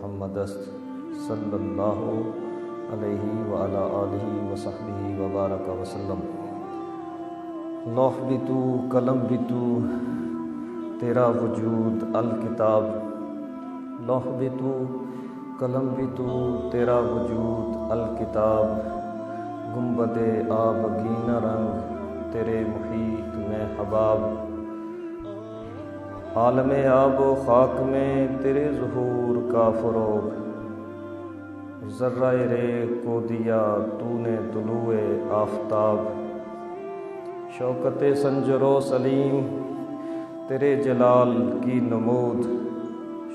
محمد صلی اللہ علیہ وعلی آلہ وصحبہ وبارک وسلم۔ لوح بھی تو قلم بھی تو تیرا وجود الکتاب، لوح بھی تو قلم بھی تو تیرا وجود الکتاب، گنبد آبگینہ رنگ تیرے محیط میں حباب، عالم آب و خاک میں تیرے ظہور کا فروغ، ذرہ ریگ کو دیا تو نے طلوع آفتاب، شوکت سنجر و سلیم تیرے جلال کی نمود،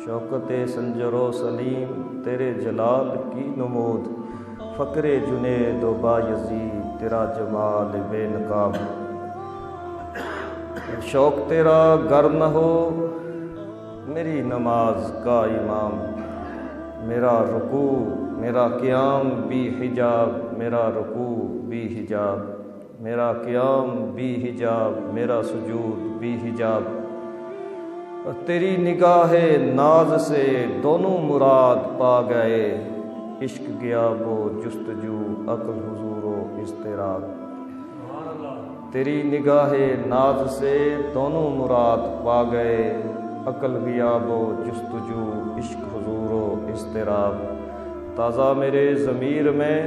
شوکت سنجر و سلیم تیرے جلال کی نمود، فقر جنید و بایزید تیرا جمال بے نقاب، شوق تیرا گر نہ ہو میری نماز کا امام، میرا رکوع میرا قیام بھی حجاب، میرا رکوع بھی حجاب، میرا قیام بھی حجاب، میرا سجود بھی حجاب، اور تیری نگاہ ناز سے دونوں مراد پا گئے، عشق گیا وہ جستجو عقل حضور و اضطراب، تیری نگاہ ناز سے دونوں مراد پا گئے، عقل گیا وہ جستجو عشق حضور و اضطراب، تازہ میرے ضمیر میں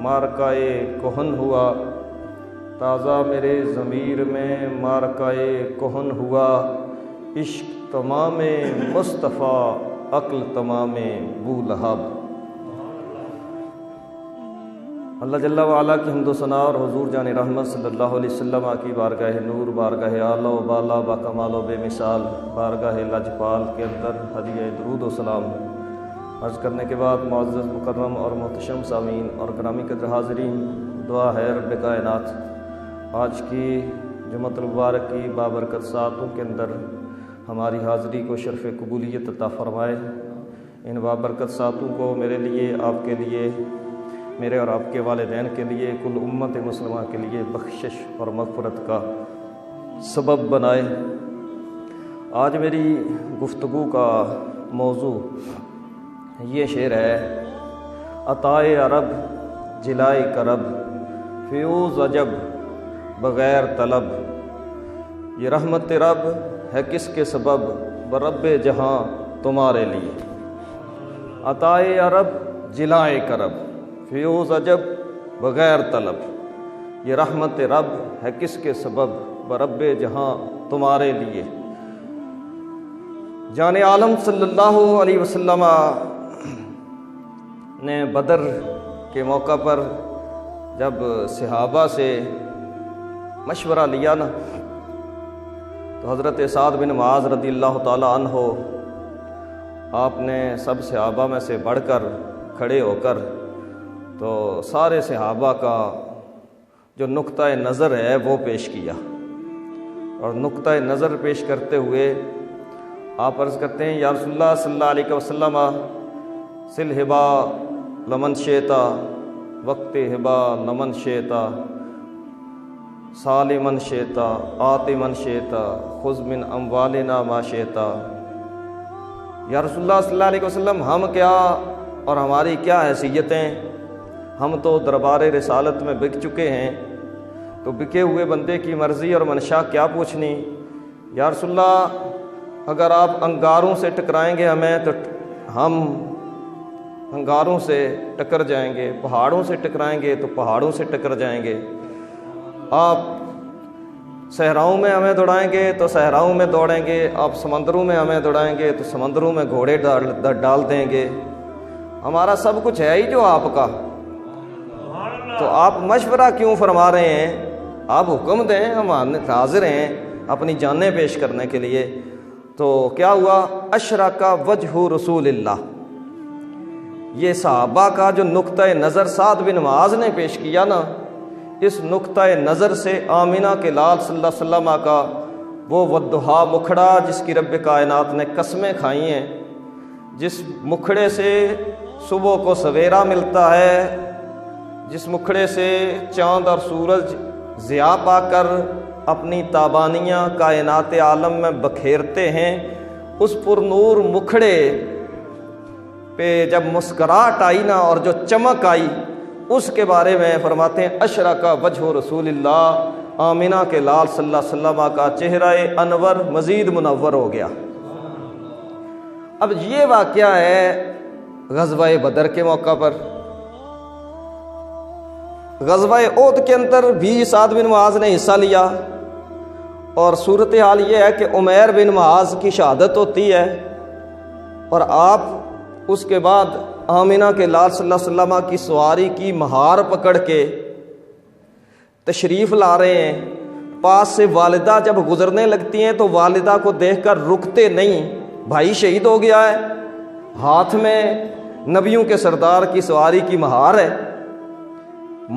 مارکائے کہن ہوا، تازہ میرے ضمیر میں مارکائے کہن ہوا، عشق تمام مصطفیٰ عقل تمام بولہب۔ اللہ جل وعلا کی حمد و ثنا اور حضور جان رحمت صلی اللہ علیہ وسلم کی بارگاہ نور، بارگاہ اعلیٰ و بالا با کمال و بے مثال، بارگاہ لجپال کے اندر ہدیہ درود و سلام عرض کرنے کے بعد معزز مکرم اور محتشم سامعین اور گرامی قدر حاضرین، دعا ہے رب کائنات آج کی جمعۃ المبارک کی بابرکت ساعتوں کے اندر ہماری حاضری کو شرف قبولیت عطا فرمائے، ان بابرکت ساعتوں کو میرے لیے، آپ کے لیے، میرے اور آپ کے والدین کے لیے، کل امت مسلمہ کے لیے بخشش اور مغفرت کا سبب بنائے۔ آج میری گفتگو کا موضوع یہ شعر ہے: عطائے عرب جلائے کرب، فیوز عجب بغیر طلب، یہ رحمت رب ہے کس کے سبب، برب جہاں تمہارے لیے، عطائے عرب جلائے کرب، فیوز عجب بغیر طلب، یہ رحمت رب ہے کس کے سبب، برب جہاں تمہارے لیے۔ جان عالم صلی اللہ علیہ وسلم نے بدر کے موقع پر جب صحابہ سے مشورہ لیا نا، تو حضرت سعد بن معاذ رضی اللہ تعالی عنہ آپ نے سب صحابہ میں سے بڑھ کر کھڑے ہو کر تو سارے صحابہ کا جو نقطہ نظر ہے وہ پیش کیا، اور نقطہ نظر پیش کرتے ہوئے آپ عرض کرتے ہیں: یا رسول اللہ صلی اللہ علیہ وسلم، سل ہبا لمن شیتا، وقت ہبا لمن شیتا، سال من شیتا، آت من شیتا، خذ من اموالنا ما شیتا۔ یا رسول اللہ صلی اللہ علیہ وسلم، ہم کیا اور ہماری کیا حیثیتیں، ہم تو دربار رسالت میں بک چکے ہیں، تو بکے ہوئے بندے کی مرضی اور منشا کیا پوچھنی۔ یا رسول اللہ، اگر آپ انگاروں سے ٹکرائیں گے ہمیں تو ہم انگاروں سے ٹکر جائیں گے، پہاڑوں سے ٹکرائیں گے تو پہاڑوں سے ٹکر جائیں گے، آپ صحراؤں میں ہمیں دوڑائیں گے تو صحراؤں میں دوڑیں گے، آپ سمندروں میں ہمیں دوڑائیں گے تو سمندروں میں گھوڑے ڈال دیں گے، ہمارا سب کچھ ہے ہی جو آپ کا، تو آپ مشورہ کیوں فرما رہے ہیں؟ آپ حکم دیں، ہم حاضر ہیں اپنی جانیں پیش کرنے کے لیے۔ تو کیا ہوا؟ اشرق وجہ رسول اللہ، یہ صحابہ کا جو نقطہ نظر سعد بن معاذ نے پیش کیا نا، اس نقطہ نظر سے آمینہ کے لال صلی اللہ علیہ وسلم کا وہ والضحیٰ مکھڑا جس کی رب کائنات نے قسمیں کھائی ہیں، جس مکھڑے سے صبح کو سویرا ملتا ہے، جس مکھڑے سے چاند اور سورج ضیاء پا کر اپنی تابانیاں کائنات عالم میں بکھیرتے ہیں، اس پر نور مکھڑے پہ جب مسکراہٹ آئی نا اور جو چمک آئی، اس کے بارے میں فرماتے ہیں اشرق وجہ رسول اللہ، آمینہ کے لال صلی اللہ علیہ وسلم کا چہرہ انور مزید منور ہو گیا۔ اب یہ واقعہ ہے غزوہ بدر کے موقع پر۔ غزوہ احد کے اندر بھی سعد بن معاذ نے حصہ لیا، اور صورتحال یہ ہے کہ عمیر بن معاذ کی شہادت ہوتی ہے، اور آپ اس کے بعد آمینہ کے لال صلی اللہ علیہ وسلم کی سواری کی مہار پکڑ کے تشریف لا رہے ہیں۔ پاس سے والدہ جب گزرنے لگتی ہیں تو والدہ کو دیکھ کر رکتے نہیں، بھائی شہید ہو گیا ہے، ہاتھ میں نبیوں کے سردار کی سواری کی مہار ہے۔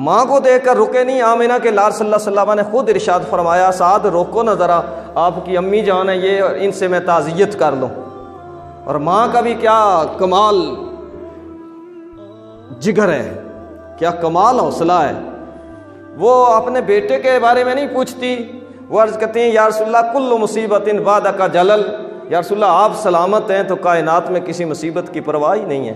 ماں کو دیکھ کر رکے نہیں، آمینہ کے لال صلی اللہ علیہ وسلم نے خود ارشاد فرمایا سعد روکو نہ ذرا، آپ کی امی جان ہے یہ، ان سے میں تعزیت کر لوں۔ اور ماں کا بھی کیا کمال جگر ہے، کیا کمال حوصلہ ہے، وہ اپنے بیٹے کے بارے میں نہیں پوچھتی، وہ عرض کرتی ہیں یا رسول اللہ کل مصیبت بعدک جلل، یا رسول اللہ آپ سلامت ہیں تو کائنات میں کسی مصیبت کی پرواہ ہی نہیں ہے۔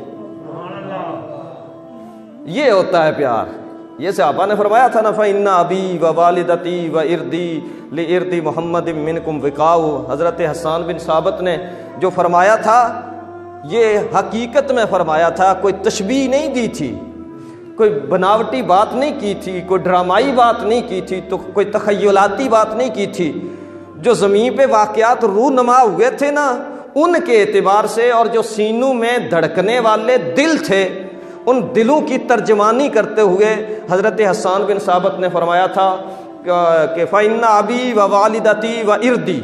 یہ ہوتا ہے پیار۔ یہ صحابہ نے فرمایا تھا نا فَإِنَّ أَبِي وَوَالِدَتِي وَإِرْضِي لِإِرْضِ مُحَمَّدٍ مِّنْكُمْ وِقَاءُ، حضرت حسان بن ثابت نے جو فرمایا تھا یہ حقیقت میں فرمایا تھا، کوئی تشبیہ نہیں دی تھی، کوئی بناوٹی بات نہیں کی تھی، کوئی ڈرامائی بات نہیں کی تھی، تو کوئی تخیلاتی بات نہیں کی تھی۔ جو زمین پہ واقعات رونما ہوئے تھے نا ان کے اعتبار سے، اور جو سینوں میں دھڑکنے والے دل تھے ان دلوں کی ترجمانی کرتے ہوئے حضرت حسان بن ثابت نے فرمایا تھا کہ فَإِنَّ أَبِي وَوَالِدَتِي وَإِرْضِي،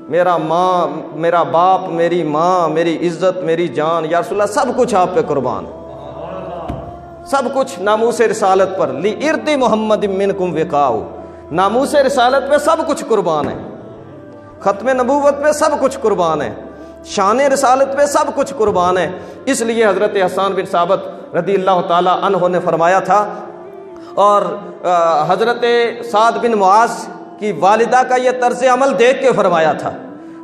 میرا ماں، میرا باپ، میری ماں، میری عزت، میری جان، یا رسول اللہ سب کچھ آپ پہ قربان، سب کچھ ناموس رسالت پر، لِإِرْضِ مُحَمَّدٍ مِّنْكُمْ وِقَاءُ، ناموس رسالت پہ سب کچھ قربان ہے، ختم نبوت پہ سب کچھ قربان ہے، شان رسالت پہ سب کچھ قربان ہے۔ اس لیے حضرت حسان بن ثابت رضی اللہ تعالی عنہ نے فرمایا تھا، اور حضرت سعد بن معاذ کی والدہ کا یہ طرز عمل دیکھ کے فرمایا تھا۔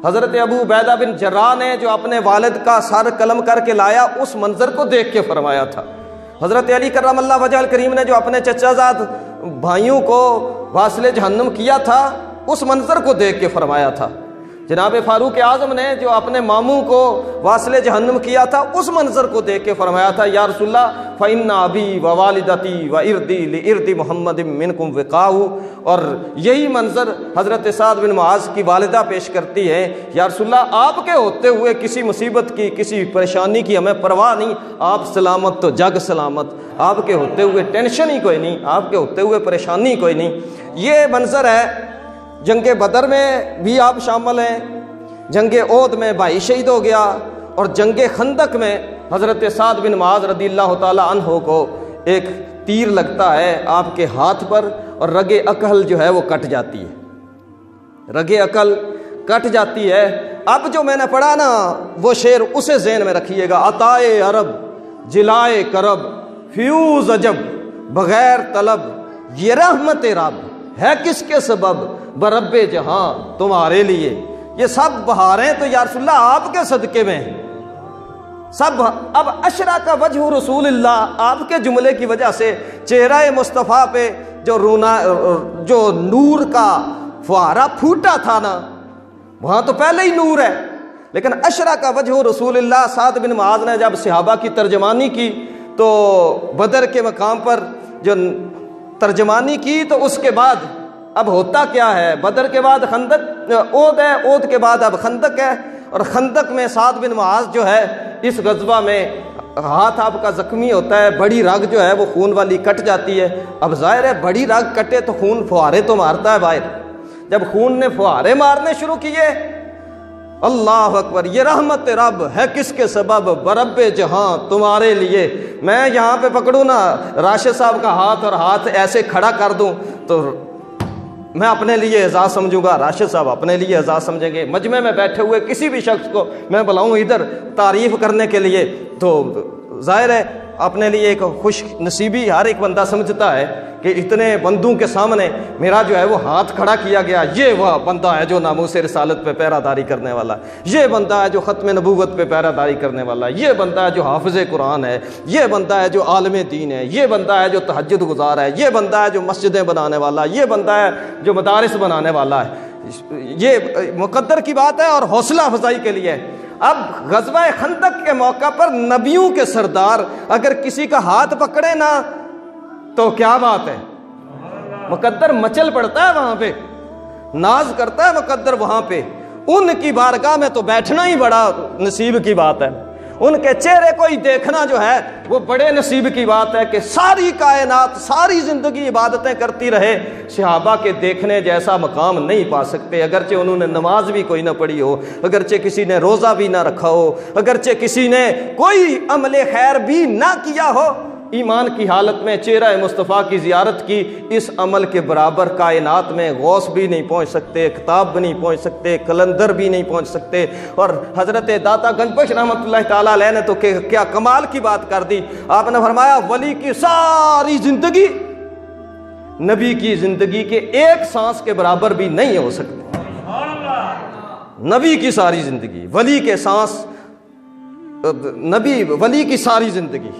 حضرت ابو عبیدہ بن جراح نے جو اپنے والد کا سر قلم کر کے لایا اس منظر کو دیکھ کے فرمایا تھا۔ حضرت علی کرم اللہ وجہ الکریم نے جو اپنے چچا زاد بھائیوں کو واصل جہنم کیا تھا اس منظر کو دیکھ کے فرمایا تھا۔ جناب فاروق اعظم نے جو اپنے ماموں کو واصل جہنم کیا تھا اس منظر کو دیکھ کے فرمایا تھا یا رسول اللہ فَإِنَّ أَبِي وَوَالِدَتِي وَإِرْضِي لِإِرْضِ مُحَمَّدٍ مِّنْكُمْ وِقَاءُ، اور یہی منظر حضرت سعد بن معاذ کی والدہ پیش کرتی ہے، یا رسول اللہ آپ کے ہوتے ہوئے کسی مصیبت کی، کسی پریشانی کی ہمیں پرواہ نہیں، آپ سلامت تو جگ سلامت، آپ کے ہوتے ہوئے ٹینشن ہی کوئی نہیں، آپ کے ہوتے ہوئے پریشانی کوئی نہیں۔ یہ منظر ہے۔ جنگ بدر میں بھی آپ شامل ہیں، جنگ احد میں بھائی شہید ہو گیا، اور جنگ خندق میں حضرت سعد بن معاذ رضی اللہ تعالی عنہ کو ایک تیر لگتا ہے آپ کے ہاتھ پر، اور رگ عقل جو ہے وہ کٹ جاتی ہے، رگ عقل کٹ جاتی ہے۔ اب جو میں نے پڑھا نا وہ شعر اسے ذہن میں رکھیے گا، عطائے عرب جلائے کرب فیوز عجب بغیر طلب یہ رحمت رب ہے کس کے سبب برب جہاں تمہارے لیے، یہ سب بہاریں تو یا رسول اللہ آپ کے صدقے میں سب۔ اب اشرق وجہ رسول اللہ، آپ کے جملے کی وجہ سے چہرہ مصطفیٰ پہ جو نور کا فوارہ پھوٹا تھا نا وہاں تو پہلے ہی نور ہے، لیکن اشرق وجہ رسول اللہ۔ سعد بن معاذ نے جب صحابہ کی ترجمانی کی تو بدر کے مقام پر جو ترجمانی کی تو اس کے بعد اب ہوتا کیا ہے، بدر کے بعد خندق احد ہے، احد کے بعد اب خندق ہے، اور خندق میں سعد بن معاذ جو ہے اس غزوہ میں ہاتھ آپ کا زخمی ہوتا ہے، بڑی رگ جو ہے وہ خون والی کٹ جاتی ہے۔ اب ظاہر ہے بڑی رگ کٹے تو خون فوارے تو مارتا ہے باہر، جب خون نے فوارے مارنے شروع کیے، اللہ اکبر، یہ رحمت رب ہے کس کے سبب برب جہاں تمہارے لیے۔ میں یہاں پہ پکڑوں نا راشد صاحب کا ہاتھ اور ہاتھ ایسے کھڑا کر دوں تو میں اپنے لیے اعزاز سمجھوں گا، راشد صاحب اپنے لیے اعزاز سمجھیں گے، مجمع میں بیٹھے ہوئے کسی بھی شخص کو میں بلاؤں ادھر تعریف کرنے کے لیے تو ظاہر ہے اپنے لیے ایک خوش نصیبی ہر ایک بندہ سمجھتا ہے کہ اتنے بندوں کے سامنے میرا جو ہے وہ ہاتھ کھڑا کیا گیا، یہ وہ بندہ ہے جو ناموس رسالت پہ پہرہ داری کرنے والا ہے، یہ بندہ ہے جو ختم نبوت پہ پہرہ داری کرنے والا ہے، یہ بندہ ہے جو حافظ قرآن ہے، یہ بندہ ہے جو عالم دین ہے، یہ بندہ ہے جو تہجد گزار ہے، یہ بندہ ہے جو مسجدیں بنانے والا ہے، یہ بندہ ہے جو مدارس بنانے والا ہے۔ یہ مقدر کی بات ہے اور حوصلہ افزائی کے لیے۔ اب غزوہ خندق کے موقع پر نبیوں کے سردار اگر کسی کا ہاتھ پکڑے نا تو کیا بات ہے، مقدر مچل پڑتا ہے، وہاں پہ ناز کرتا ہے مقدر وہاں پہ۔ ان کی بارگاہ میں تو بیٹھنا ہی بڑا نصیب کی بات ہے، ان کے چہرے کو ہی دیکھنا جو ہے وہ بڑے نصیب کی بات ہے کہ ساری کائنات ساری زندگی عبادتیں کرتی رہے، صحابہ کے دیکھنے جیسا مقام نہیں پا سکتے، اگرچہ انہوں نے نماز بھی کوئی نہ پڑھی ہو، اگرچہ کسی نے روزہ بھی نہ رکھا ہو، اگرچہ کسی نے کوئی عمل خیر بھی نہ کیا ہو، ایمان کی حالت میں چہرہ مصطفیٰ کی زیارت کی، اس عمل کے برابر کائنات میں غوث بھی نہیں پہنچ سکتے، کتاب بھی نہیں پہنچ سکتے، کلندر بھی نہیں پہنچ سکتے۔ اور حضرت داتا گنج بخش رحمۃ اللہ تعالیٰ علیہ نے تو کیا کمال کی بات کر دی، آپ نے فرمایا ولی کی ساری زندگی نبی کی زندگی کے ایک سانس کے برابر بھی نہیں ہو سکتی۔ نبی کی ساری زندگی، ولی کے سانس، نبی ولی کی ساری زندگی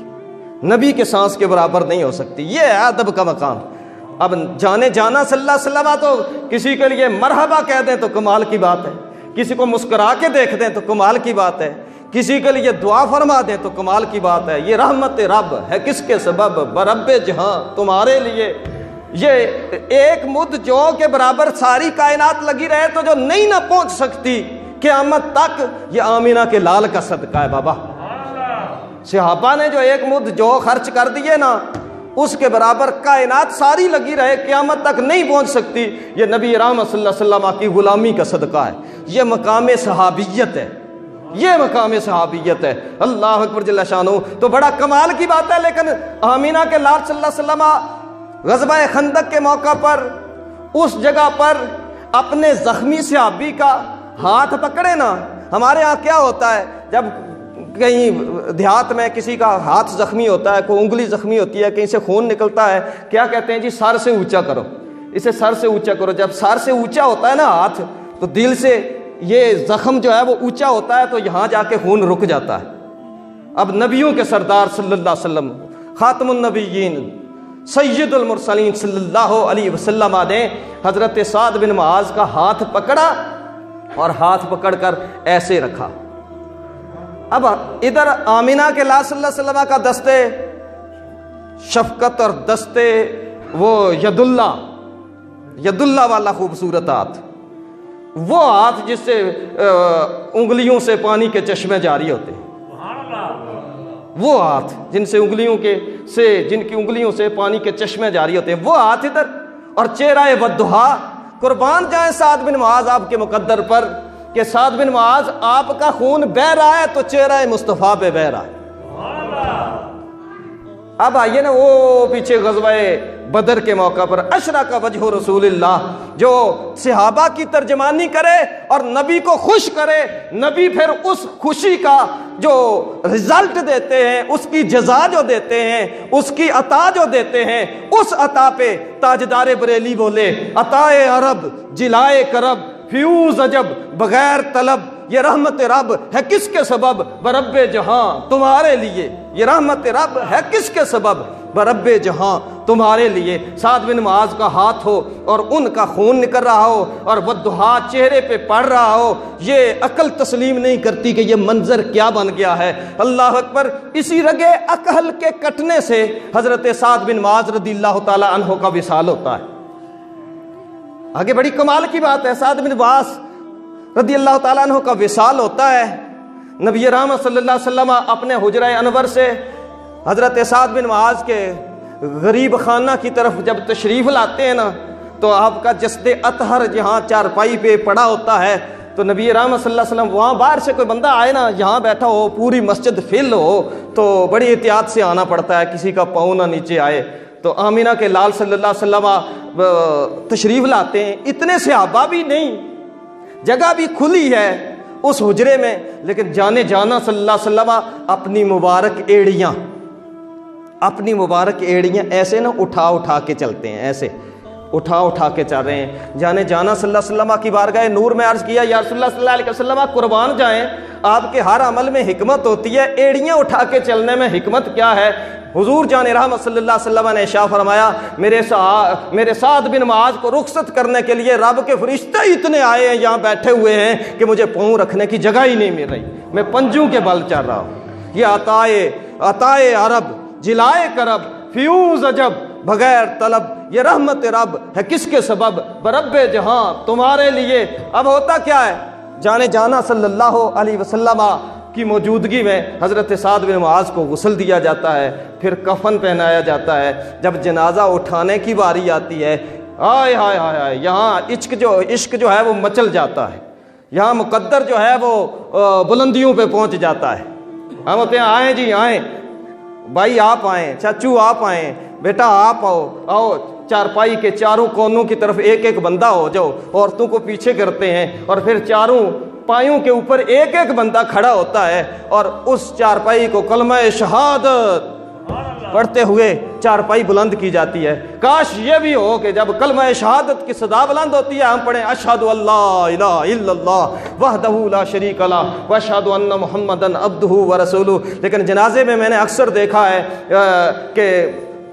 نبی کے سانس کے برابر نہیں ہو سکتی، یہ ہے ادب کا مقام۔ اب جانے جانا صلی اللہ علیہ وسلم تو کسی کے لیے مرحبا کہہ دیں تو کمال کی بات ہے، کسی کو مسکرا کے دیکھ دیں تو کمال کی بات ہے، کسی کے لیے دعا فرما دیں تو کمال کی بات ہے۔ یہ رحمت رب ہے کس کے سبب، برب جہاں تمہارے لیے۔ یہ ایک مد جو کے برابر ساری کائنات لگی رہے تو جو نہیں نہ پہنچ سکتی قیامت تک، یہ آمینہ کے لال کا صدقہ ہے بابا۔ صحابہ نے جو ایک مد جو خرچ کر دیے نا، اس کے برابر کائنات ساری لگی رہے قیامت تک نہیں پہنچ سکتی، یہ نبی رحمت صلی اللہ علیہ وسلم کی غلامی کا صدقہ ہے۔ یہ مقام صحابیت ہے، یہ مقام صحابیت ہے۔ اللہ اکبر جل شانہ۔ تو بڑا کمال کی بات ہے، لیکن آمینہ کے لال صلی اللہ علیہ وسلم غزوہ خندق کے موقع پر اس جگہ پر اپنے زخمی صحابی کا ہاتھ پکڑے نا۔ ہمارے ہاں کیا ہوتا ہے، جب کہیں دیہات میں کسی کا ہاتھ زخمی ہوتا ہے، کوئی انگلی زخمی ہوتی ہے، کہیں سے خون نکلتا ہے، کیا کہتے ہیں جی سر سے اونچا کرو، اسے سر سے اونچا کرو۔ جب سر سے اونچا ہوتا ہے نا ہاتھ تو دل سے یہ زخم جو ہے وہ اونچا ہوتا ہے تو یہاں جا کے خون رک جاتا ہے۔ اب نبیوں کے سردار صلی اللہ علیہ وسلم، خاتم النبیین، سید المرسلین صلی اللہ علیہ وسلم نے حضرت سعد بن معاذ کا ہاتھ پکڑا اور ہاتھ پکڑ کر ایسے رکھا۔ اب ادھر آمینہ کے لال صلی اللہ علیہ وسلم کا دستے شفقت اور دستے وہ ید اللہ والا خوبصورت ہاتھ، وہ ہاتھ جس سے انگلیوں سے پانی کے چشمے جاری ہوتے ہیں، وہ ہاتھ جن کی انگلیوں سے پانی کے چشمے جاری ہوتے ہیں، وہ ہاتھ ادھر، اور چہرہ ودھا۔ قربان جائیں سعد بن معاذ آپ کے مقدر پر کہ سعد بن معاذ آپ کا خون بہ رہا ہے تو چہرہ مصطفیٰ پہ بہ رہا ہے۔ اب آئیے نا وہ پیچھے غزوہ بدر کے موقع پر اشرق وجہ رسول اللہ، جو صحابہ کی ترجمانی کرے اور نبی کو خوش کرے، نبی پھر اس خوشی کا جو رزلٹ دیتے ہیں، اس کی جزا جو دیتے ہیں، اس کی عطا جو دیتے ہیں، اس عطا پہ تاجدار بریلی بولے عطائے عرب جلائے کرب فیوز عجب بغیر طلب، یہ رحمت رب ہے کس کے سبب، برب جہاں تمہارے لیے۔ یہ رحمت رب ہے کس کے سبب، برب جہاں تمہارے لیے۔ سعد بن معاذ کا ہاتھ ہو اور ان کا خون نکل رہا ہو اور والضحیٰ چہرے پہ پڑ رہا ہو، یہ عقل تسلیم نہیں کرتی کہ یہ منظر کیا بن گیا ہے۔ اللہ اکبر۔ اسی رگے عقل کے کٹنے سے حضرت سعد بن معاذ رضی اللہ تعالی عنہ کا وصال ہوتا ہے۔ آگے بڑی کمال کی بات ہے، سعد بن معاذ رضی اللہ تعالیٰ عنہ کا وصال ہوتا ہے۔ نبی رحمت صلی اللہ علیہ وسلم اپنے حجرہ انور سے حضرت سعد بن معاذ کے غریب خانہ کی طرف جب تشریف لاتے ہیں نا، تو آپ کا جسد اطہر جہاں چارپائی پہ پڑا ہوتا ہے، تو نبی رحمت صلی اللہ علیہ وسلم وہاں باہر سے کوئی بندہ آئے نا، یہاں بیٹھا ہو، پوری مسجد فل ہو، تو بڑی احتیاط سے آنا پڑتا ہے، کسی کا پاؤں نہ نیچے آئے۔ تو آمینہ کے لال صلی اللہ علیہ وسلم تشریف لاتے ہیں، اتنے صحابہ بھی نہیں، جگہ بھی کھلی ہے اس حجرے میں، لیکن جانے جانا صلی اللہ علیہ وسلم اپنی مبارک ایڑیاں اپنی مبارک ایڑیاں ایسے نا اٹھا اٹھا کے چلتے ہیں، ایسے اٹھا اٹھا کے چل رہے ہیں۔ جانے جانا صلی اللہ علیہ وسلم کی بارگاہ نور میں عرض کیا، یا رسول اللہ صلی اللہ علیہ وسلم قربان جائیں، آپ کے ہر عمل میں حکمت ہوتی ہے، ایڑیاں اٹھا کے چلنے میں حکمت کیا ہے؟ حضور جان رحمت صلی اللہ علیہ وسلم نے ارشاد فرمایا، میرے سعد بن معاذ کو رخصت کرنے کے لیے رب کے فرشتے اتنے آئے ہیں، یہاں بیٹھے ہوئے ہیں کہ مجھے پاؤں رکھنے کی جگہ ہی نہیں مل رہی، میں پنجوں کے بل چل رہا ہوں۔ یہ عطائے عرب، جلائے کرب، فیوز عجب، بغیر طلب، یہ رحمت رب ہے کس کے سبب، برب جہاں تمہارے لیے۔ اب ہوتا کیا ہے؟ جانے جانا صلی اللہ علیہ وسلم کی موجودگی میں حضرت سعد بن معاذ کو غسل دیا جاتا ہے، پھر کفن پہنایا جاتا ہے۔ جب جنازہ اٹھانے کی باری آتی ہے، ہائے ہائے ہائے، یہاں عشق جو ہے وہ مچل جاتا ہے، یہاں مقدر جو ہے وہ بلندیوں پہ پہنچ جاتا ہے۔ ہم ہوتے ہیں آئیں جی آئیں، بھائی آپ آئیں، چاچو آپ آئیں، بیٹا آپ آؤ، چارپائی کے چاروں کونوں کی طرف ایک ایک بندہ ہو جاؤ، عورتوں کو پیچھے کرتے ہیں، اور پھر چاروں پایوں کے اوپر ایک ایک بندہ کھڑا ہوتا ہے، اور اس چارپائی کو کلمہ شہادت پڑھتے ہوئے چارپائی بلند کی جاتی ہے۔ کاش یہ بھی ہو کہ جب کلمہ شہادت کی صدا بلند ہوتی ہے ہم پڑھیں اشہد ان لا الہ الا اللہ وحدہ لا شریک لہ واشہد ان محمدًا عبدہ ورسولہ۔ لیکن جنازے میں نے اکثر دیکھا ہے کہ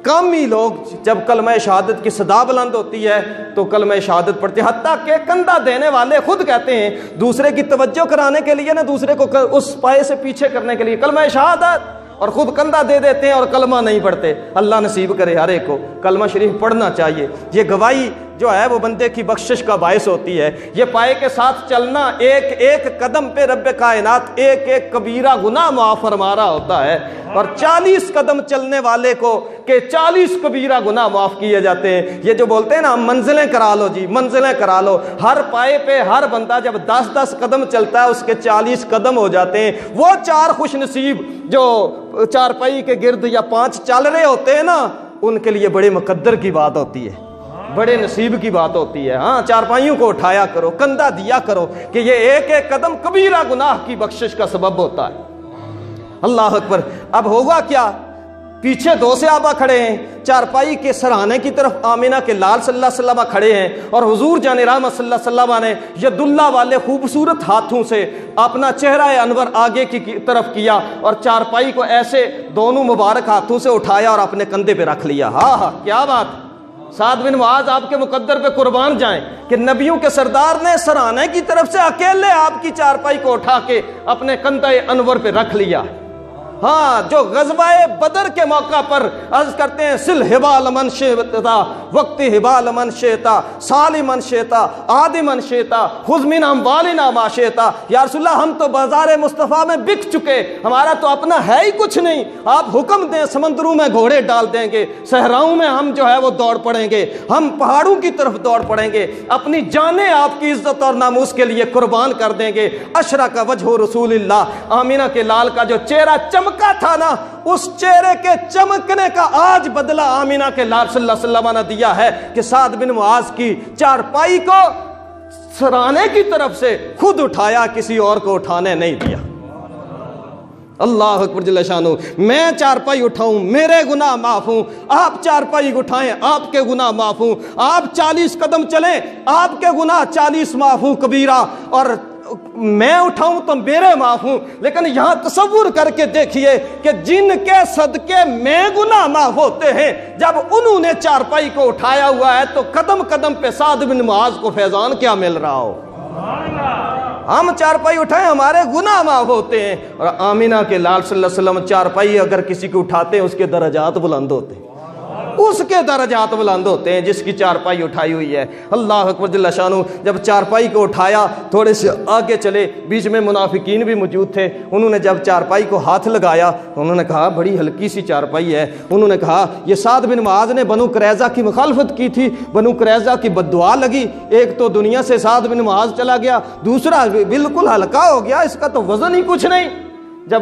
کامی لوگ جب کلمہ شہادت کی صدا بلند ہوتی ہے تو کلمہ شہادت پڑھتے ہیں، حتیٰ کہ کندھا دینے والے خود کہتے ہیں دوسرے کی توجہ کرانے کے لیے، نہ دوسرے کو اس پائے سے پیچھے کرنے کے لیے کلمہ شہادت، اور خود کندھا دے دیتے ہیں اور کلمہ نہیں پڑھتے۔ اللہ نصیب کرے ہر ایک کو کلمہ شریف پڑھنا چاہیے، یہ گواہی جو ہے وہ بندے کی بخشش کا باعث ہوتی ہے۔ یہ پائے کے ساتھ چلنا، ایک ایک قدم پہ رب کائنات ایک ایک کبیرہ گناہ معاف فرما رہا ہوتا ہے، اور 40 قدم چلنے والے کو کہ 40 کبیرہ گناہ معاف کیے جاتے ہیں۔ یہ جو بولتے ہیں نا منزلیں کرا لو جی، منزلیں کرا لو، ہر پائے پہ ہر بندہ جب 10 قدم چلتا ہے اس کے 40 قدم ہو جاتے ہیں۔ وہ 4 خوش نصیب جو چارپائی کے گرد یا 5 چل رہے ہوتے ہیں نا، ان کے لیے بڑے مقدر کی بات ہوتی ہے، بڑے نصیب کی بات ہوتی ہے۔ ہاں، چارپائیوں کو اٹھایا کرو، کندھا دیا کرو، کہ یہ ایک ایک قدم کبیرہ گناہ کی بخشش کا سبب ہوتا ہے۔ اللہ اکبر۔ اب ہوگا کیا؟ پیچھے 2 صحابہ کھڑے ہیں، چارپائی کے سرہانے کی طرف آمینہ کے لال صلی اللہ علیہ وسلم کھڑے ہیں، اور حضور جان رحمت صلی اللہ علیہ وسلم نے ید اللہ والے خوبصورت ہاتھوں سے اپنا چہرہ انور آگے کی طرف کیا، اور چارپائی کو ایسے دونوں مبارک ہاتھوں سے اٹھایا اور اپنے کندھے پہ رکھ لیا۔ ہاں ہاں، کیا بات! سعد بن معاذ آپ کے مقدر پہ قربان جائیں کہ نبیوں کے سردار نے سرہانے کی طرف سے اکیلے آپ کی چارپائی کو اٹھا کے اپنے کندھے انور پہ رکھ لیا۔ ہاں، جو غزوہ بدر کے موقع پر عرض کرتے ہیں سل حبال من شئتا وقت حبال من شئتا سال من شئتا آد من شئتا خذ من اموالنا ما شئتا۔ یا رسول اللہ، ہم تو بازار مصطفیٰ میں بک چکے، ہمارا تو اپنا ہے ہی کچھ نہیں، آپ حکم دیں، سمندروں میں گھوڑے ڈال دیں گے، صحراؤں میں ہم جو ہے وہ دوڑ پڑیں گے، ہم پہاڑوں کی طرف دوڑ پڑیں گے، اپنی جانیں آپ کی عزت اور ناموس کے لیے قربان کر دیں گے۔ اشرق وجہ رسول اللہ، آمینہ کے لال کا جو چہرہ چمکا تھا نا، اس چہرے کے چمکنے کا آج بدلہ آمینہ کے لال صلی اللہ علیہ وسلم نے دیا ہے کہ سعد بن معاذ کی چارپائی کو سرانے کی طرف سے خود اٹھایا، کسی اور کو اٹھانے نہیں دیا۔ اللہ اکبر جل شانہ۔ میں چارپائی اٹھاؤں میرے گناہ معاف ہوں، آپ چارپائی اٹھائیں آپ کے گناہ معاف ہوں، آپ 40 قدم چلیں آپ کے گناہ 40 معاف ہوں کبیرہ، اور میں اٹھاؤں تو میرے معاف ہوں۔ لیکن یہاں تصور کر کے دیکھیے کہ جن کے صدقے میں گناہ معاف ہوتے ہیں، جب انہوں نے چارپائی کو اٹھایا ہوا ہے تو قدم قدم پہ سعد بن معاذ کو فیضان کیا مل رہا ہو۔ ہم چارپائی اٹھائیں ہمارے گناہ معاف ہوتے ہیں، اور آمینہ کے لال صلی اللہ علیہ وسلم چارپائی اگر کسی کو اٹھاتے ہیں اس کے درجات بلند ہوتے ہیں، اس کے درجات بلند ہوتے ہیں جس کی چارپائی اٹھائی ہوئی ہے۔ اللہ اکبر جل شانہ۔ جب چارپائی کو اٹھایا تھوڑے سے آگے چلے، بیچ میں منافقین بھی موجود تھے، انہوں نے جب چارپائی کو ہاتھ لگایا انہوں نے کہا بڑی ہلکی سی چارپائی ہے، انہوں نے کہا یہ سعد بن معاذ نے بنو قریظہ کی مخالفت کی تھی، بنو قریظہ کی بددعا لگی، ایک تو دنیا سے سعد بن معاذ چلا گیا، دوسرا بالکل ہلکا ہو گیا، اس کا تو وزن ہی کچھ نہیں۔ جب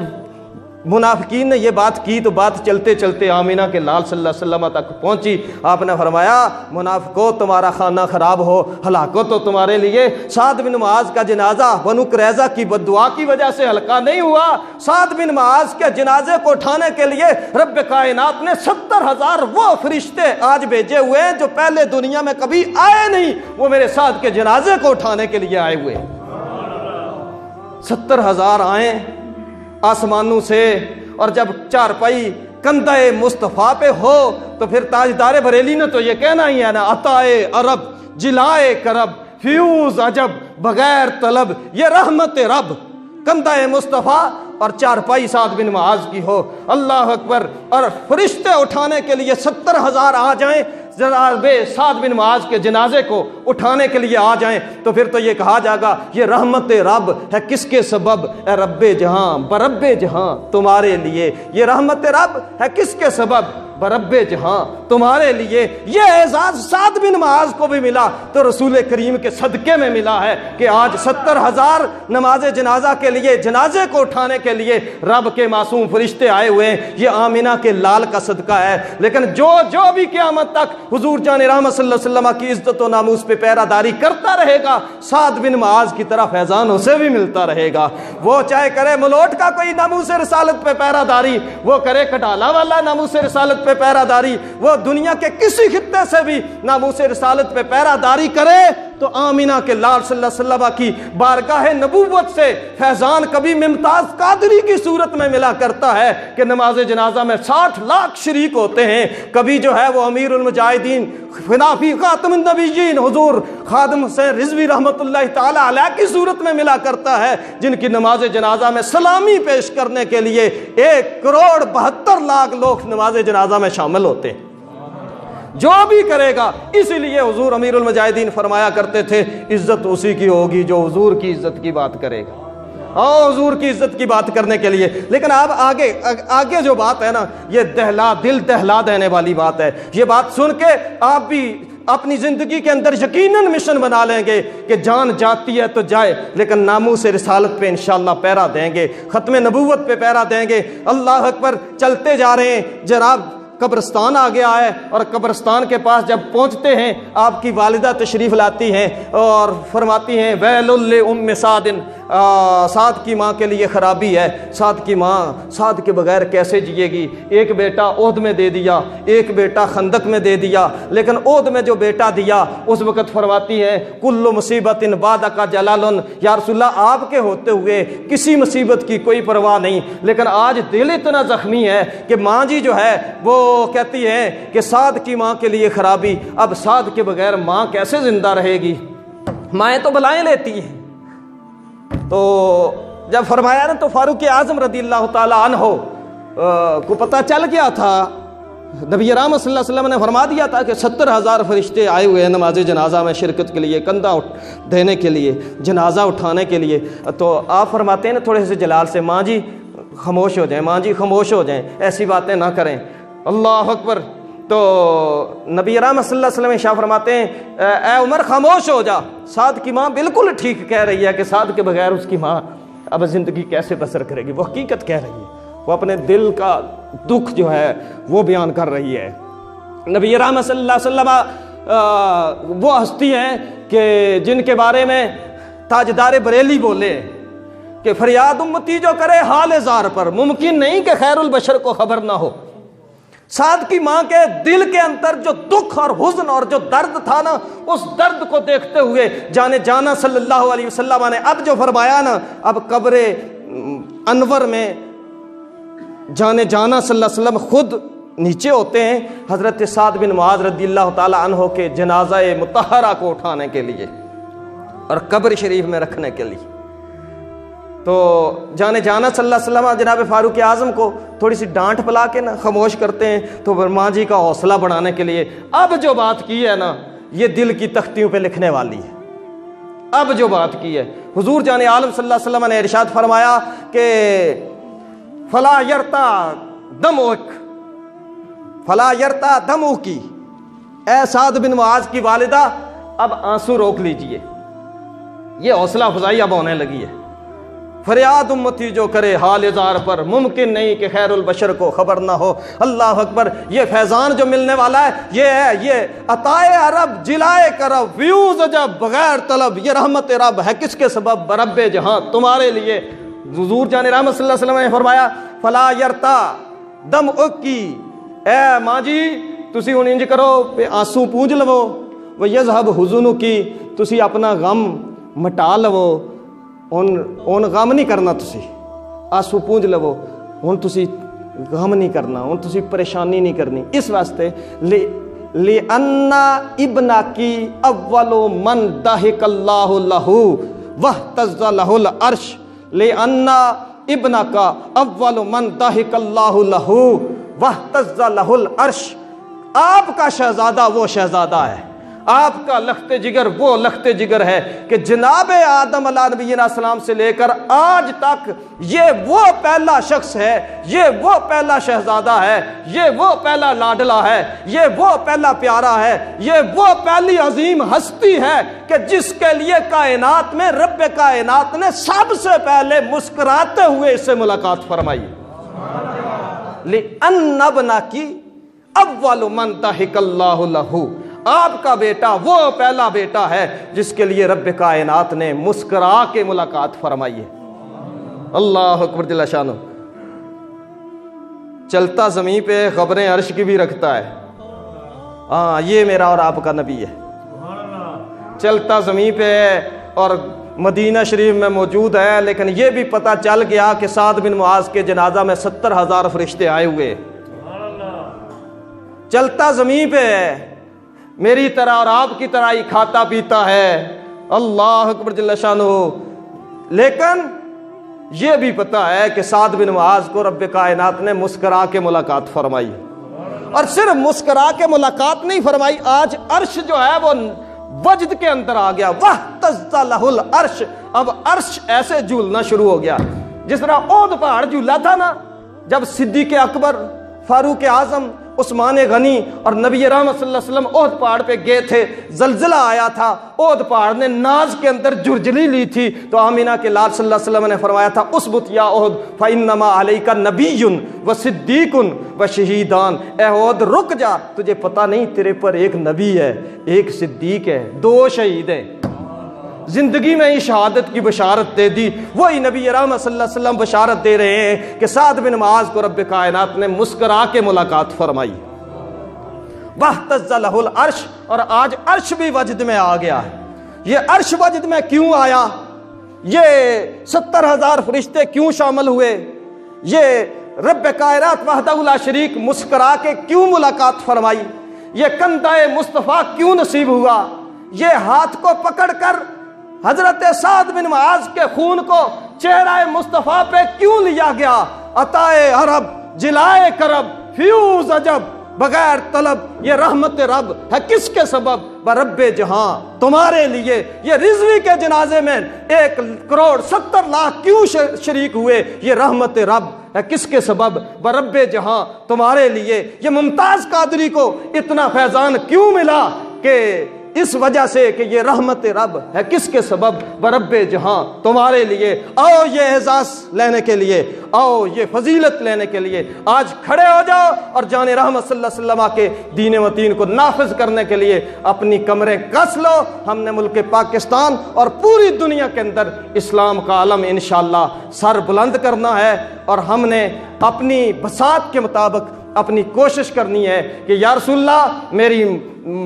منافقین نے یہ بات کی تو بات چلتے چلتے آمینہ کے لال صلی اللہ علیہ وسلم تک پہنچی. آپ نے فرمایا منافقو تمہارا خانہ خراب ہو، ہلاکت تو تمہارے لیے. سعد بن معاذ کا جنازہ بنو قریظہ کی بددعا کی وجہ سے ہلکا نہیں ہوا. سعد بن معاذ کے جنازے کو اٹھانے کے لیے رب کائنات نے 70,000 وہ فرشتے آج بھیجے ہوئے ہیں جو پہلے دنیا میں کبھی آئے نہیں، وہ میرے سعد کے جنازے کو اٹھانے کے لیے آئے ہوئے. 70,000 آئیں آسمانوں سے، اور جب چارپائی کندہ مصطفیٰ پہ ہو تو پھر تاجدار بریلی نے تو یہ کہنا ہی ہے نا، عطائے عرب جلائے کرب فیوز عجب بغیر طلب، یہ رحمت رب. کندہ مصطفیٰ اور چارپائی سعد بن معاذ کی ہو، اللہ اکبر، اور فرشتے اٹھانے کے لیے 70,000 آ جائیں، جناب سعد بن معاذ کے جنازے کو اٹھانے کے لیے آ جائیں، تو پھر تو یہ کہا جائے گا یہ رحمت رب ہے کس کے سبب، اے رب جہاں برب جہاں تمہارے لیے. یہ رحمت رب ہے کس کے سبب، برب جہاں تمہارے لیے. یہ اعزاز سعد بن معاذ کو بھی ملا تو رسول کریم کے صدقے میں ملا ہے کہ آج 70,000 نماز جنازہ کے لیے، جنازے کو اٹھانے کے لیے رب کے معصوم فرشتے آئے ہوئے ہیں. یہ آمینہ کے لال کا صدقہ ہے. لیکن جو بھی قیامت تک حضور جان رحمت صلی اللہ علیہ وسلم کی عزت و ناموس پہ پیرا داری کرتا رہے گا، سعد بن معاذ کی طرح فیضان اسے بھی ملتا رہے گا. وہ چاہے کرے ملوٹ کا کوئی ناموس رسالت پہ پیرا داری، وہ کرے کٹالہ والا ناموس رسالت پہ پیرا داری، وہ دنیا کے کسی خطے سے بھی ناموس رسالت پہ پیرا داری کرے، تو آمینہ کے لال صلی اللہ علیہ وسلم کی بارگاہ نبوت سے فیضان کبھی ممتاز قادری کی صورت میں ملا کرتا ہے کہ نماز جنازہ میں 60 لاکھ شریک ہوتے ہیں. کبھی جو ہے وہ امیر المجاہدین فنافی خاتم النبیین حضور خادم حسین رضوی رحمت اللہ تعالی علیہ کی صورت میں ملا کرتا ہے، جن کی نماز جنازہ میں سلامی پیش کرنے کے لیے 1,72,00,000 لوگ نماز جنازہ میں شامل ہوتے ہیں. جو بھی کرے گا، اسی لیے حضور امیر المجاہدین فرمایا کرتے تھے عزت اسی کی ہوگی جو حضور کی عزت کی بات کرے گا. حضور کی عزت کی بات کرنے کے لیے. لیکن اب آگے جو بات ہے نا، یہ دل دہلا دینے والی بات ہے. یہ بات سن کے آپ بھی اپنی زندگی کے اندر یقیناً مشن بنا لیں گے کہ جان جاتی ہے تو جائے، لیکن ناموس رسالت پہ انشاءاللہ پیرا دیں گے، ختم نبوت پہ پیرا دیں گے. اللہ اکبر. چلتے جا رہے ہیں جناب، قبرستان آ گیا ہے، اور قبرستان کے پاس جب پہنچتے ہیں آپ کی والدہ تشریف لاتی ہیں اور فرماتی ہیں ویل لأم سعد، سعد کی ماں کے لیے خرابی ہے. سعد کی ماں سعد کے بغیر کیسے جیے گی؟ ایک بیٹا عہد میں دے دیا، ایک بیٹا خندق میں دے دیا، لیکن عہد میں جو بیٹا دیا اس وقت فرماتی ہے کل مصیبت بعدک جلال، یا رسول اللہ آپ کے ہوتے ہوئے کسی مصیبت کی کوئی پرواہ نہیں. لیکن آج دل اتنا زخمی ہے کہ ماں جی جو ہے وہ کہتی ہے کہ سعد کی ماں کے لیے خرابی. اب سعد کے بغیر ماں کیسے زندہ رہے گی؟ مائیں تو بلائیں لیتی ہیں. تو جب فرمایا نا تو فاروق اعظم رضی اللہ تعالیٰ عنہ کو پتہ چل گیا تھا، نبی رحمت صلی اللہ علیہ وسلم نے فرما دیا تھا کہ 70,000 فرشتے آئے ہوئے ہیں نماز جنازہ میں شرکت کے لیے، کندھا دینے کے لیے، جنازہ اٹھانے کے لیے. تو آپ فرماتے ہیں نا تھوڑے سے جلال سے، ماں جی خاموش ہو جائیں، ماں جی خاموش ہو جائیں، ایسی باتیں نہ کریں. اللہ اکبر. تو نبی رحمت صلی اللہ علیہ وسلم شاہ فرماتے ہیں اے عمر خاموش ہو جا، سعد کی ماں بالکل ٹھیک کہہ رہی ہے کہ سعد کے بغیر اس کی ماں اب زندگی کیسے بسر کرے گی. وہ حقیقت کہہ رہی ہے، وہ اپنے دل کا دکھ جو ہے وہ بیان کر رہی ہے. نبی رحمت صلی اللہ علیہ وسلم وہ ہستی ہیں کہ جن کے بارے میں تاجدار بریلی بولے کہ فریاد امتی جو کرے حال زار پر، ممکن نہیں کہ خیر البشر کو خبر نہ ہو. سعد کی ماں کے دل کے اندر جو دکھ اور حزن اور جو درد تھا نا، اس درد کو دیکھتے ہوئے جانے جانا صلی اللہ علیہ وسلم نے اب جو فرمایا نا، اب قبر انور میں جانے جانا صلی اللہ علیہ وسلم خود نیچے ہوتے ہیں حضرت سعد بن معاذ رضی اللہ تعالی عنہ کے جنازہ مطہرہ کو اٹھانے کے لیے اور قبر شریف میں رکھنے کے لیے. تو جانے جانا صلی اللہ علیہ وسلم جناب فاروق اعظم کو تھوڑی سی ڈانٹ پلا کے نا خاموش کرتے ہیں. تو ماں جی کا حوصلہ بڑھانے کے لیے اب جو بات کی ہے نا، یہ دل کی تختیوں پہ لکھنے والی ہے. اب جو بات کی ہے حضور جان عالم صلی اللہ علیہ وسلم نے ارشاد فرمایا کہ فلا یرتا دمک، فلا یرتا دمو کی، اے سعد بن معاذ کی والدہ اب آنسو روک لیجئے. یہ حوصلہ افزائی اب ہونے لگی ہے. فریاد امتی جو کرے حال اظہار پر، ممکن نہیں کہ خیر البشر کو خبر نہ ہو۔ اللہ اکبر۔ یہ فیضان جو ملنے والا ہے یہ ہے، یہ عطائے عرب جلائے کرب ویوز عجب بغیر طلب، یہ رحمت رب ہے کس کے سبب؟ رب جہاں تمہارے لیے۔ حضور جان رحمت صلی اللہ علیہ وسلم نے فرمایا فلا یرتا دم اکی، اے ماں جی تسی ہن انج کرو آنسو پونج لو، ویذهب حزنکی، تسی اپنا غم مٹا لو، ہن غم نہیں کرنا، تسی آنسو پونج لو، ہن تسی غم نہیں کرنا، ہن تسی پریشانی نہیں کرنی۔ اس واسطے لِأَنَّ ابْنَكِ أَوَّلُ مَنْ ضَحِكَ اللَّهُ لَهُ وَاهْتَزَّ لَهُ الْعَرْشُ، لِأَنَّ ابْنَكَ أَوَّلُ مَنْ ضَحِكَ اللَّهُ لَهُ وَاهْتَزَّ لَهُ الْعَرْشُ۔ آپ کا شہزادہ وہ شہزادہ ہے، آپ کا لخت جگر وہ لخت جگر ہے کہ جناب آدم علیہ نبینا السلام سے لے کر آج تک یہ وہ پہلا شخص ہے، یہ وہ پہلا شہزادہ ہے، یہ وہ پہلا لاڈلا ہے، یہ وہ پہلا پیارا ہے، یہ وہ پہلی عظیم ہستی ہے کہ جس کے لیے کائنات میں رب کائنات نے سب سے پہلے مسکراتے ہوئے اس سے ملاقات فرمائی۔ لِأَنَّ ابْنَكِ أَوَّلُ مَنْ ضَحِكَ اللَّهُ لَهُ، آپ کا بیٹا وہ پہلا بیٹا ہے جس کے لیے رب کائنات نے مسکرا کے ملاقات فرمائی ہے۔ اللہ اکبر جل شانہ۔ چلتا زمین پہ خبریں عرش کی بھی رکھتا ہے، ہاں یہ میرا اور آپ کا نبی ہے، چلتا زمین پہ ہے اور مدینہ شریف میں موجود ہے، لیکن یہ بھی پتہ چل گیا کہ سعد بن معاذ کے جنازہ میں 70,000 فرشتے آئے ہوئے، چلتا زمین پہ ہے، میری طرح اور آپ کی طرح ہی کھاتا پیتا ہے، اللہ اکبر جل شانہ۔ لیکن یہ بھی پتہ ہے کہ سعد بن معاذ کو رب کائنات نے مسکرا کے ملاقات فرمائی، اور صرف مسکرا کے ملاقات نہیں فرمائی، آج عرش جو ہے وہ وجد کے اندر آ گیا، وَاهْتَزَّ لَهُ الْعَرْشُ، اب عرش ایسے جھولنا شروع ہو گیا جس طرح احد پہاڑ جھولا تھا نا، جب صدیق اکبر، فاروق اعظم، عثمان غنی اور نبی رحمت صلی اللہ علیہ وسلم احد پہاڑ پہ گئے تھے، زلزلہ آیا تھا، احد پہاڑ نے ناز کے اندر جرجلی لی تھی، تو آمینہ کے لال صلی اللہ علیہ وسلم نے فرمایا تھا اثبت یا احد فإنما علیک نبی و صدیق و شہیدان، اے احد رک جا، تجھے پتہ نہیں تیرے پر ایک نبی ہے، ایک صدیق ہے، 2 شہید ہیں۔ زندگی میں ہی شہادت کی بشارت دے دی، وہی نبی رحمت صلی اللہ علیہ وسلم بشارت دے رہے ہیں کہ سعد بن معاذ کو رب کائنات نے مسکرا کے ملاقات فرمائی۔ وَاهْتَزَّ لَهُ الْعَرْشُ، اور آج عرش بھی وجد میں آ گیا ہے۔ یہ عرش وجد میں کیوں آیا؟ یہ 70,000 فرشتے کیوں شامل ہوئے؟ یہ رب کائنات وحدہ لا شریک مسکرا کے کیوں ملاقات فرمائی؟ یہ کندھہ مصطفیٰ کیوں نصیب ہوا؟ یہ ہاتھ کو پکڑ کر حضرت سعد بن معاذ کے خون کو چہرہ مصطفیٰ پہ کیوں لیا گیا؟ عطائے عرب جلائے کرب فیوز عجب بغیر طلب، یہ رحمت رب ہے کس کے سبب؟ برب جہاں تمہارے لیے۔ یہ رضوی کے جنازے میں 1,70,00,000 کیوں شریک ہوئے؟ یہ رحمت رب ہے کس کے سبب؟ برب جہاں تمہارے لیے۔ یہ ممتاز قادری کو اتنا فیضان کیوں ملا؟ کہ اس وجہ سے کہ یہ رحمت رب ہے کس کے سبب؟ برب جہاں تمہارے لیے۔ آؤ یہ اعزاز لینے کے لیے، آؤ یہ فضیلت لینے کے لیے آج کھڑے ہو جاؤ، اور جان رحمت صلی اللہ علیہ وسلم کے دین متین کو نافذ کرنے کے لیے اپنی کمریں کس لو۔ ہم نے ملک پاکستان اور پوری دنیا کے اندر اسلام کا علم انشاءاللہ سر بلند کرنا ہے، اور ہم نے اپنی بساط کے مطابق اپنی کوشش کرنی ہے کہ یا رسول اللہ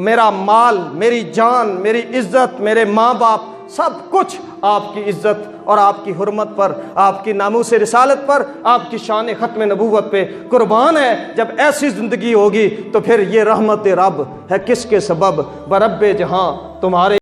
میرا مال، میری جان، میری عزت، میرے ماں باپ، سب کچھ آپ کی عزت اور آپ کی حرمت پر، آپ کی ناموس رسالت پر، آپ کی شان ختم نبوت پہ قربان ہے۔ جب ایسی زندگی ہوگی تو پھر یہ رحمت رب ہے کس کے سبب؟ برب جہاں تمہارے